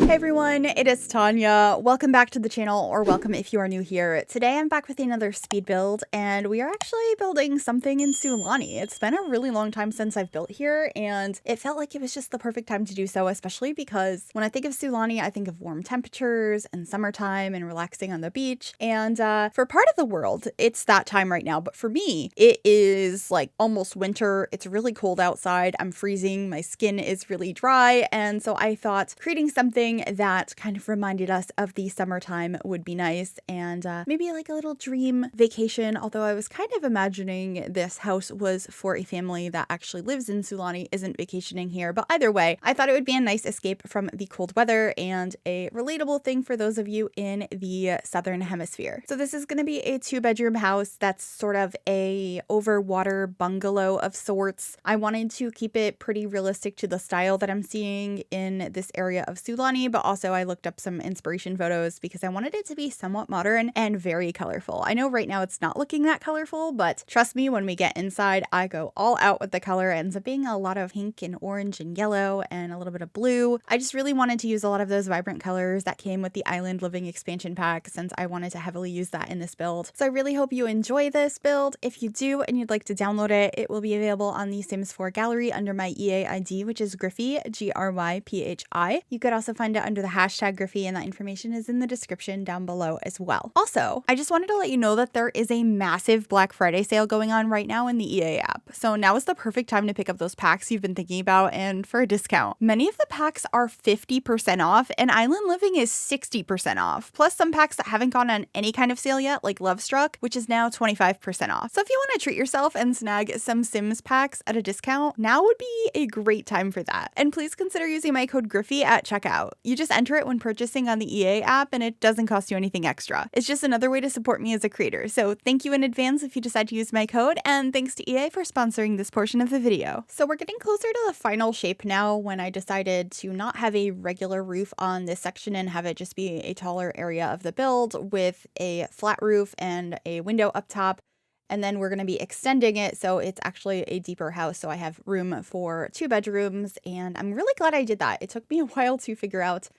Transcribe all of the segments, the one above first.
Hey everyone, it is Tanya. Welcome back to the channel, or welcome if you are new here. Today I'm back with another speed build, and we are actually building something in Sulani. It's been a really long time since I've built here, and it felt like it was just the perfect time to do so, especially because when I think of Sulani, I think of warm temperatures and summertime and relaxing on the beach. And for part of the world, it's that time right now, but for me, it is like almost winter. It's really cold outside. I'm freezing. My skin is really dry, and so I thought creating something that kind of reminded us of the summertime would be nice, and maybe like a little dream vacation, although I was kind of imagining this house was for a family that actually lives in Sulani, isn't vacationing here. But either way, I thought it would be a nice escape from the cold weather and a relatable thing for those of you in the southern hemisphere. So this is going to be a 2-bedroom house that's sort of a overwater bungalow of sorts. I wanted to keep it pretty realistic to the style that I'm seeing in this area of Sulani, but also I looked up some inspiration photos because I wanted it to be somewhat modern and very colorful. I know right now it's not looking that colorful, but trust me, when we get inside, I go all out with the color. It ends up being a lot of pink and orange and yellow and a little bit of blue. I just really wanted to use a lot of those vibrant colors that came with the Island Living expansion pack, since I wanted to heavily use that in this build. So I really hope you enjoy this build. If you do and you'd like to download it, it will be available on the Sims 4 gallery under my EA ID, which is Gryphi, Gryphi. You could also find it under the hashtag Gryphi, and that information is in the description down below as well. Also, I just wanted to let you know that there is a massive Black Friday sale going on right now in the EA app. So now is the perfect time to pick up those packs you've been thinking about, and for a discount. Many of the packs are 50% off, and Island Living is 60% off. Plus some packs that haven't gone on any kind of sale yet, like Love Struck, which is now 25% off. So if you want to treat yourself and snag some Sims packs at a discount, now would be a great time for that. And please consider using my code Gryphi at checkout. You just enter it when purchasing on the EA app, and it doesn't cost you anything extra. It's just another way to support me as a creator. So thank you in advance if you decide to use my code, and thanks to EA for sponsoring this portion of the video. So we're getting closer to the final shape now, when I decided to not have a regular roof on this section and have it just be a taller area of the build with a flat roof and a window up top. And then we're going to be extending it so it's actually a deeper house. So I have room for 2 bedrooms, and I'm really glad I did that. It took me a while to figure out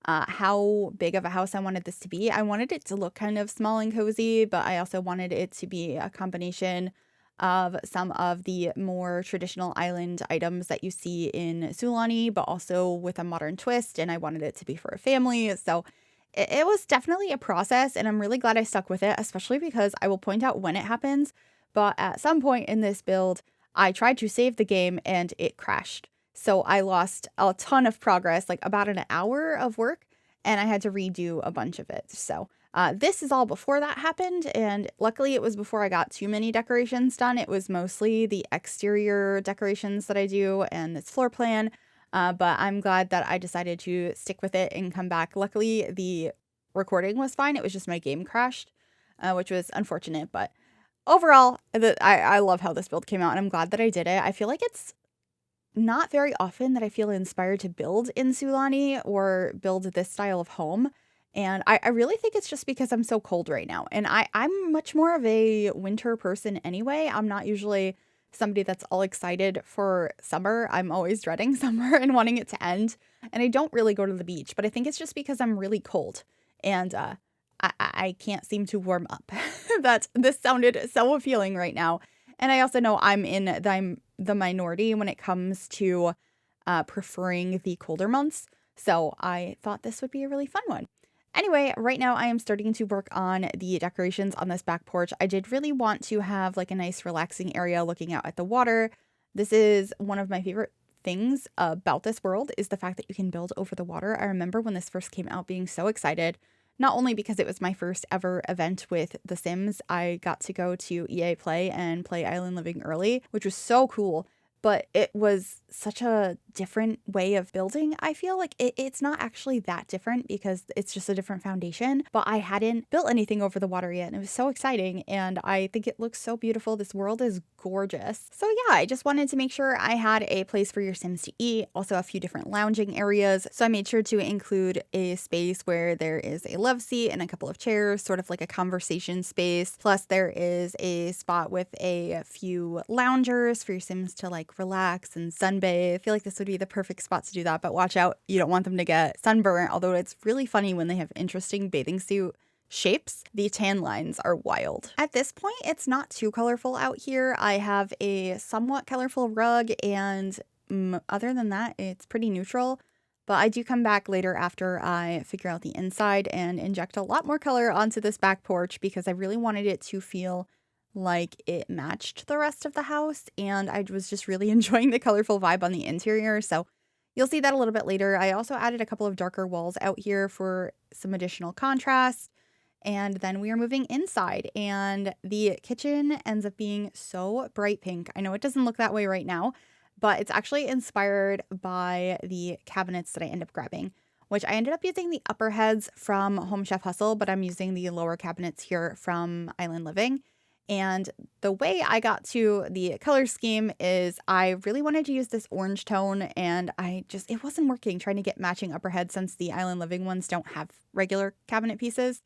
how big of a house I wanted this to be. I wanted it to look kind of small and cozy, but I also wanted it to be a combination of some of the more traditional island items that you see in Sulani, but also with a modern twist. And I wanted it to be for a family. So it was definitely a process, and I'm really glad I stuck with it, especially because I will point out when it happens. But at some point in this build, I tried to save the game and it crashed. So I lost a ton of progress, like about an hour of work, and I had to redo a bunch of it. So this is all before that happened, and luckily it was before I got too many decorations done. It was mostly the exterior decorations that I do and this floor plan. But I'm glad that I decided to stick with it and come back. Luckily, the recording was fine. It was just my game crashed, which was unfortunate. But overall, I love how this build came out, and I'm glad that I did it. I feel like it's not very often that I feel inspired to build in Sulani or build this style of home. And I really think it's just because I'm so cold right now. And I'm much more of a winter person anyway. I'm not usually somebody that's all excited for summer. I'm always dreading summer and wanting it to end. And I don't really go to the beach, but I think it's just because I'm really cold and I can't seem to warm up. This sounded so appealing right now. And I also know I'm the minority when it comes to preferring the colder months. So I thought this would be a really fun one. Anyway, right now I am starting to work on the decorations on this back porch. I did really want to have like a nice relaxing area looking out at the water. This is one of my favorite things about this world, is the fact that you can build over the water. I remember when this first came out being so excited, not only because it was my first ever event with The Sims. I got to go to EA Play and play Island Living early, which was so cool. But it was such a different way of building. I feel like it's not actually that different because it's just a different foundation, but I hadn't built anything over the water yet, and it was so exciting, and I think it looks so beautiful. This world is gorgeous. So yeah, I just wanted to make sure I had a place for your Sims to eat, also a few different lounging areas. So I made sure to include a space where there is a love seat and a couple of chairs, sort of like a conversation space. Plus there is a spot with a few loungers for your Sims to like relax and sunbathe. I feel like this would be the perfect spot to do that, but watch out, you don't want them to get sunburnt, although it's really funny when they have interesting bathing suit shapes. The tan lines are wild. At this point, it's not too colorful out here. I have a somewhat colorful rug, and other than that, it's pretty neutral. But I do come back later after I figure out the inside and inject a lot more color onto this back porch because I really wanted it to feel like it matched the rest of the house, and I was just really enjoying the colorful vibe on the interior. So you'll see that a little bit later. I also added a couple of darker walls out here for some additional contrast. And then we are moving inside, and the kitchen ends up being so bright pink. I know it doesn't look that way right now, but it's actually inspired by the cabinets that I end up grabbing, which I ended up using the upper heads from Home Chef Hustle, but I'm using the lower cabinets here from Island Living. And the way I got to the color scheme is I really wanted to use this orange tone, and it wasn't working trying to get matching upper heads since the Island Living ones don't have regular cabinet pieces.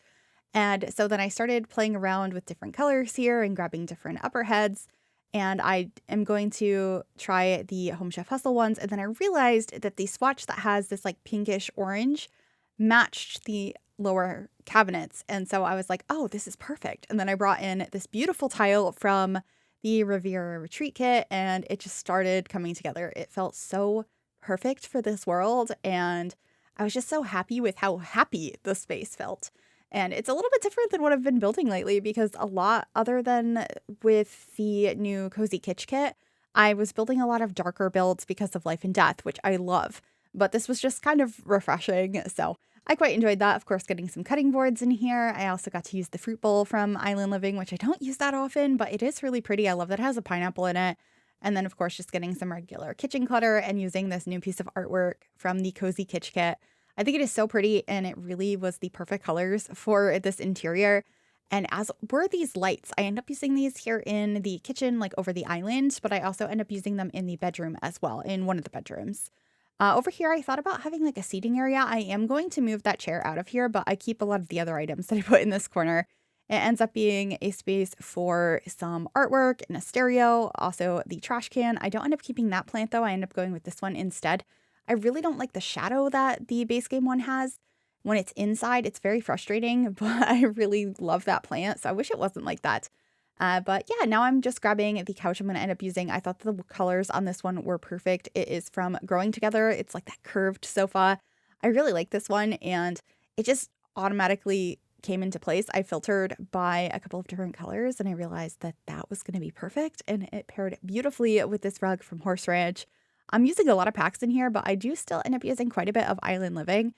And so then I started playing around with different colors here and grabbing different upper heads. And I am going to try the Home Chef Hustle ones. And then I realized that the swatch that has this like pinkish orange matched the lower cabinets. And so I was like, oh, this is perfect. And then I brought in this beautiful tile from the Riviera Retreat Kit, and it just started coming together. It felt so perfect for this world. And I was just so happy with how happy the space felt. And it's a little bit different than what I've been building lately because a lot, other than with the new Cozy Kitsch kit, I was building a lot of darker builds because of Life and Death, which I love. But this was just kind of refreshing, so I quite enjoyed that. Of course, getting some cutting boards in here. I also got to use the fruit bowl from Island Living, which I don't use that often, but it is really pretty. I love that it has a pineapple in it. And then, of course, just getting some regular kitchen clutter and using this new piece of artwork from the Cozy Kitsch kit. I think it is so pretty, and it really was the perfect colors for this interior. And as were these lights, I end up using these here in the kitchen, like over the island, but I also end up using them in the bedroom as well, in one of the bedrooms. Over here, I thought about having like a seating area. I am going to move that chair out of here, but I keep a lot of the other items that I put in this corner. It ends up being a space for some artwork and a stereo, also the trash can. I don't end up keeping that plant though. I end up going with this one instead. I really don't like the shadow that the base game one has. When it's inside, it's very frustrating, but I really love that plant, so I wish it wasn't like that. But yeah, now I'm just grabbing the couch I'm going to end up using. I thought the colors on this one were perfect. It is from Growing Together. It's like that curved sofa. I really like this one, and it just automatically came into place. I filtered by a couple of different colors, and I realized that that was going to be perfect, and it paired beautifully with this rug from Horse Ranch. I'm using a lot of packs in here, but I do still end up using quite a bit of Island Living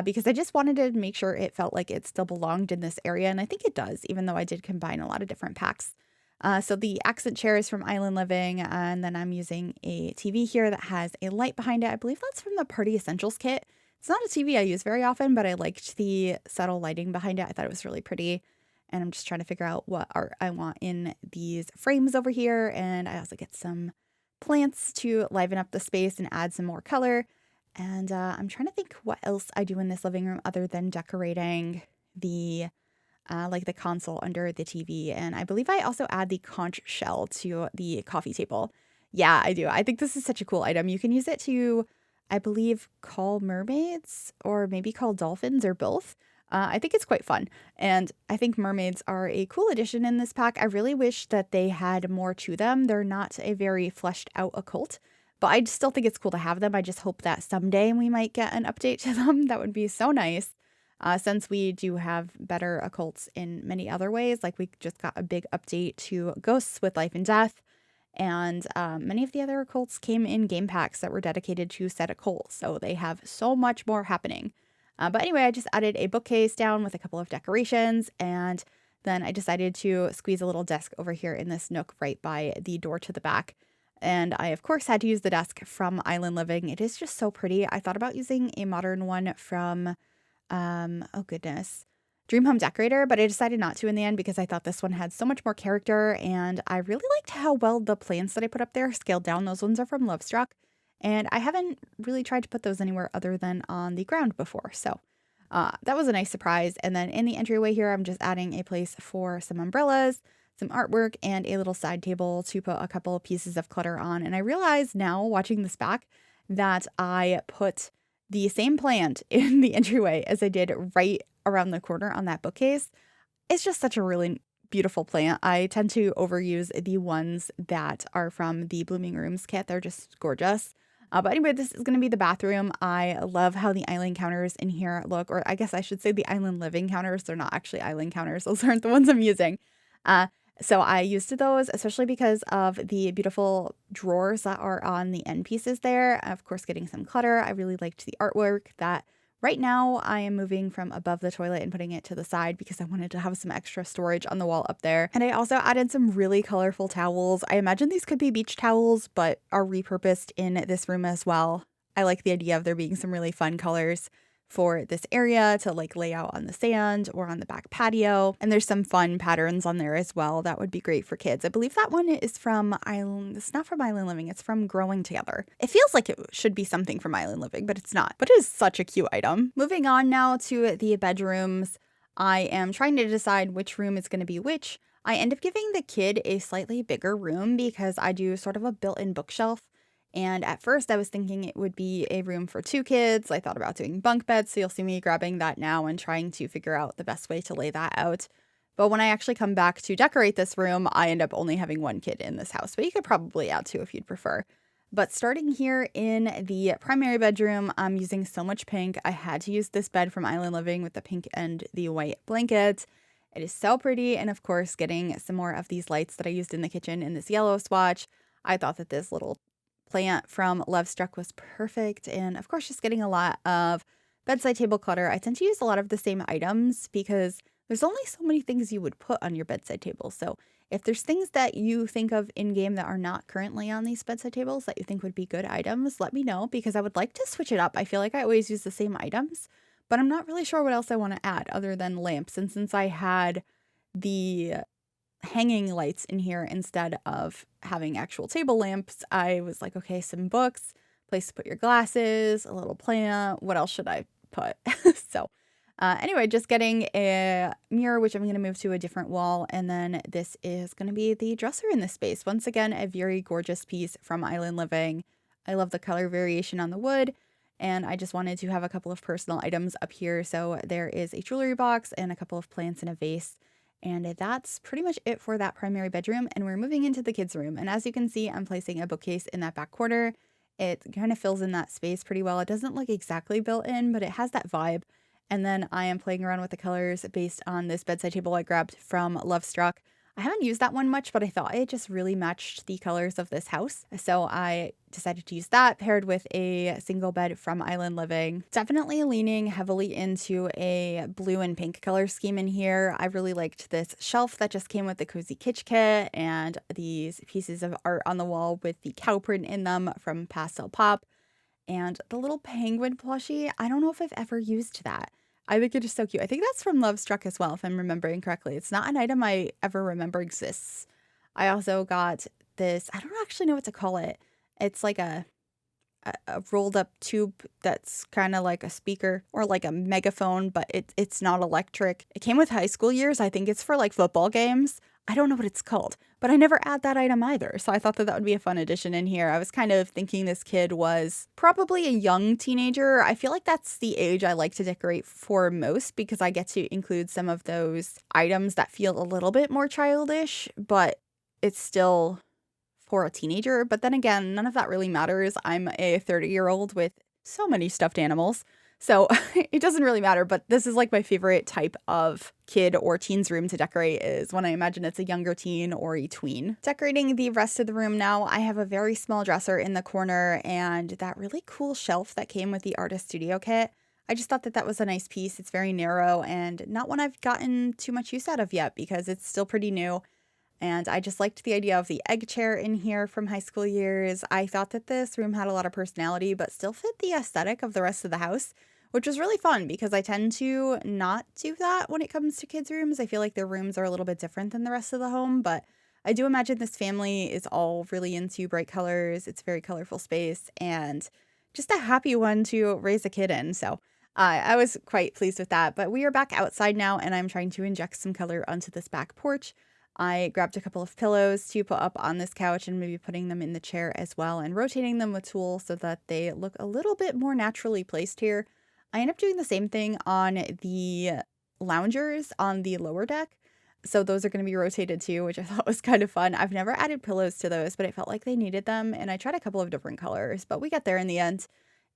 because I just wanted to make sure it felt like it still belonged in this area. And I think it does, even though I did combine a lot of different packs. So the accent chair is from Island Living. And then I'm using a TV here that has a light behind it. I believe that's from the Party Essentials kit. It's not a TV I use very often, but I liked the subtle lighting behind it. I thought it was really pretty. And I'm just trying to figure out what art I want in these frames over here. And I also get some plants to liven up the space and add some more color. And I'm trying to think what else I do in this living room other than decorating the like the console under the TV. And I believe I also add the conch shell to the coffee table. Yeah, I do. I think this is such a cool item. You can use it to, I believe, call mermaids or maybe call dolphins or both. I think it's quite fun, and I think mermaids are a cool addition in this pack. I really wish that they had more to them. They're not a very fleshed out occult, but I still think it's cool to have them. I just hope that someday we might get an update to them. That would be so nice, since we do have better occults in many other ways. Like we just got a big update to Ghosts with Life and Death, and many of the other occults came in game packs that were dedicated to said occult, so they have so much more happening. But anyway, I just added a bookcase down with a couple of decorations, and then I decided to squeeze a little desk over here in this nook right by the door to the back. And I, of course, had to use the desk from Island Living. It is just so pretty. I thought about using a modern one from, oh goodness, Dream Home Decorator, but I decided not to in the end because I thought this one had so much more character, and I really liked how well the plants that I put up there scaled down. Those ones are from Lovestruck, and I haven't really tried to put those anywhere other than on the ground before, so that was a nice surprise. And then in the entryway here, I'm just adding a place for some umbrellas, some artwork, and a little side table to put a couple of pieces of clutter on. And I realize now, watching this back, that I put the same plant in the entryway as I did right around the corner on that bookcase. It's just such a really beautiful plant. I tend to overuse the ones that are from the Blooming Rooms kit. They're just gorgeous. But anyway, this is going to be the bathroom. I love how the island counters in here look, or I guess I should say the Island Living counters. They're not actually island counters. Those aren't the ones I'm using. So I used those, especially because of the beautiful drawers that are on the end pieces there. Of course, getting some clutter. I really liked the artwork that right now I am moving from above the toilet and putting it to the side because I wanted to have some extra storage on the wall up there. And I also added some really colorful towels. I imagine these could be beach towels, but are repurposed in this room as well. I like the idea of there being some really fun colors for this area to like lay out on the sand or on the back patio. And there's some fun patterns on there as well. That would be great for kids. I believe that one is from Island. It's not from Island Living. It's from Growing Together. It feels like it should be something from Island Living, but it's not. But it is such a cute item. Moving on now to the bedrooms. I am trying to decide which room is going to be which. I end up giving the kid a slightly bigger room because I do sort of a built-in bookshelf. And at first I was thinking it would be a room for 2 kids. I thought about doing bunk beds, so you'll see me grabbing that now and trying to figure out the best way to lay that out. But when I actually come back to decorate this room, I end up only having 1 kid in this house, but you could probably add 2 if you'd prefer. But starting here in the primary bedroom, I'm using so much pink. I had to use this bed from Island Living with the pink and the white blanket. It is so pretty, and of course, getting some more of these lights that I used in the kitchen in this yellow swatch. I thought that this little plant from Lovestruck was perfect, and of course just getting a lot of bedside table clutter. I tend to use a lot of the same items because there's only so many things you would put on your bedside table. So if there's things that you think of in game that are not currently on these bedside tables that you think would be good items, let me know because I would like to switch it up. I feel like I always use the same items, but I'm not really sure what else I want to add other than lamps. And since I had the hanging lights in here instead of having actual table lamps, I was like, okay, some books, place to put your glasses, a little plant. What else should I put? So anyway, just getting a mirror, which I'm going to move to a different wall. And then this is going to be the dresser in this space. Once again, a very gorgeous piece from Island Living. I love the color variation on the wood. And I just wanted to have a couple of personal items up here. So there is a jewelry box and a couple of plants in a vase. And that's pretty much it for that primary bedroom. And we're moving into the kids' room. And as you can see, I'm placing a bookcase in that back corner. It kind of fills in that space pretty well. It doesn't look exactly built in, but it has that vibe. And then I am playing around with the colors based on this bedside table I grabbed from Lovestruck. I haven't used that one much, but I thought it just really matched the colors of this house. So I decided to use that paired with a single bed from Island Living. Definitely leaning heavily into a blue and pink color scheme in here. I really liked this shelf that just came with the Cozy Kitsch kit and these pieces of art on the wall with the cow print in them from Pastel Pop. And the little penguin plushie, I don't know if I've ever used that. I think it is so cute. I think that's from Lovestruck as well, if I'm remembering correctly. It's not an item I ever remember exists. I also got this, I don't actually know what to call it. It's like a rolled up tube that's kind of like a speaker or like a megaphone, but it's not electric. It came with high school years. I think it's for like football games. I don't know what it's called, but I never add that item either. So I thought that would be a fun addition in here. I was kind of thinking this kid was probably a young teenager. I feel like that's the age I like to decorate for most because I get to include some of those items that feel a little bit more childish, but it's still for a teenager. But then again, none of that really matters. I'm a 30-year-old with so many stuffed animals. So it doesn't really matter, but this is like my favorite type of kid or teen's room to decorate is when I imagine it's a younger teen or a tween. Decorating the rest of the room now, I have a very small dresser in the corner and that really cool shelf that came with the Artist Studio kit. I just thought that that was a nice piece. It's very narrow and not one I've gotten too much use out of yet because it's still pretty new. And I just liked the idea of the egg chair in here from high school years. I thought that this room had a lot of personality, but still fit the aesthetic of the rest of the house, which was really fun because I tend to not do that when it comes to kids' rooms. I feel like their rooms are a little bit different than the rest of the home, but I do imagine this family is all really into bright colors. It's a very colorful space and just a happy one to raise a kid in. So I was quite pleased with that. But we are back outside now, and I'm trying to inject some color onto this back porch. I grabbed a couple of pillows to put up on this couch and maybe putting them in the chair as well and rotating them with tools so that they look a little bit more naturally placed here. I end up doing the same thing on the loungers on the lower deck. So those are going to be rotated too, which I thought was kind of fun. I've never added pillows to those, but it felt like they needed them. And I tried a couple of different colors, but we got there in the end.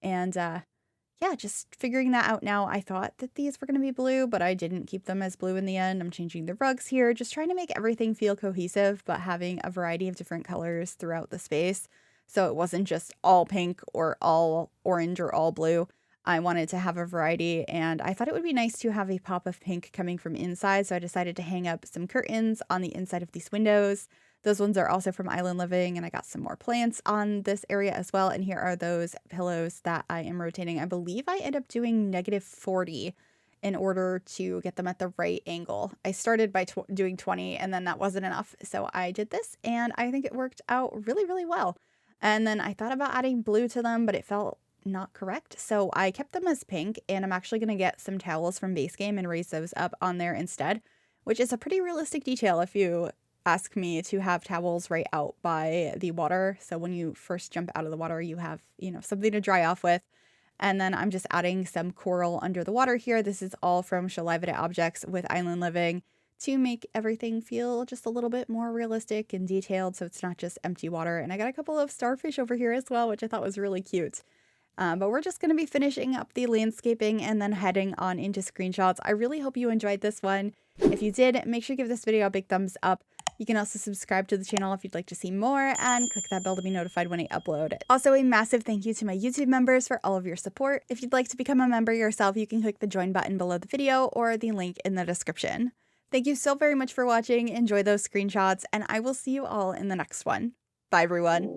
And yeah, just figuring that out now. I thought that these were going to be blue, but I didn't keep them as blue in the end. I'm changing the rugs here, just trying to make everything feel cohesive, but having a variety of different colors throughout the space. So it wasn't just all pink or all orange or all blue. I wanted to have a variety, and I thought it would be nice to have a pop of pink coming from inside, so I decided to hang up some curtains on the inside of these windows. Those ones are also from Island Living, and I got some more plants on this area as well, and here are those pillows that I am rotating. I believe I end up doing -40 in order to get them at the right angle. I started by doing 20, and then that wasn't enough, so I did this, and I think it worked out really, really well. And then I thought about adding blue to them, but it felt not correct. So I kept them as pink, and I'm actually going to get some towels from Base Game and raise those up on there instead, which is a pretty realistic detail if you ask me, to have towels right out by the water. So when you first jump out of the water, you have, something to dry off with. And then I'm just adding some coral under the water here. This is all from Shalivita Objects with Island Living to make everything feel just a little bit more realistic and detailed, so it's not just empty water. And I got a couple of starfish over here as well, which I thought was really cute. But we're just going to be finishing up the landscaping and then heading on into screenshots. I really hope you enjoyed this one. If you did, make sure you give this video a big thumbs up. You can also subscribe to the channel if you'd like to see more, and click that bell to be notified when I upload. Also, a massive thank you to my YouTube members for all of your support. If you'd like to become a member yourself, you can click the join button below the video or the link in the description. Thank you so very much for watching. Enjoy those screenshots, and I will see you all in the next one. Bye, everyone.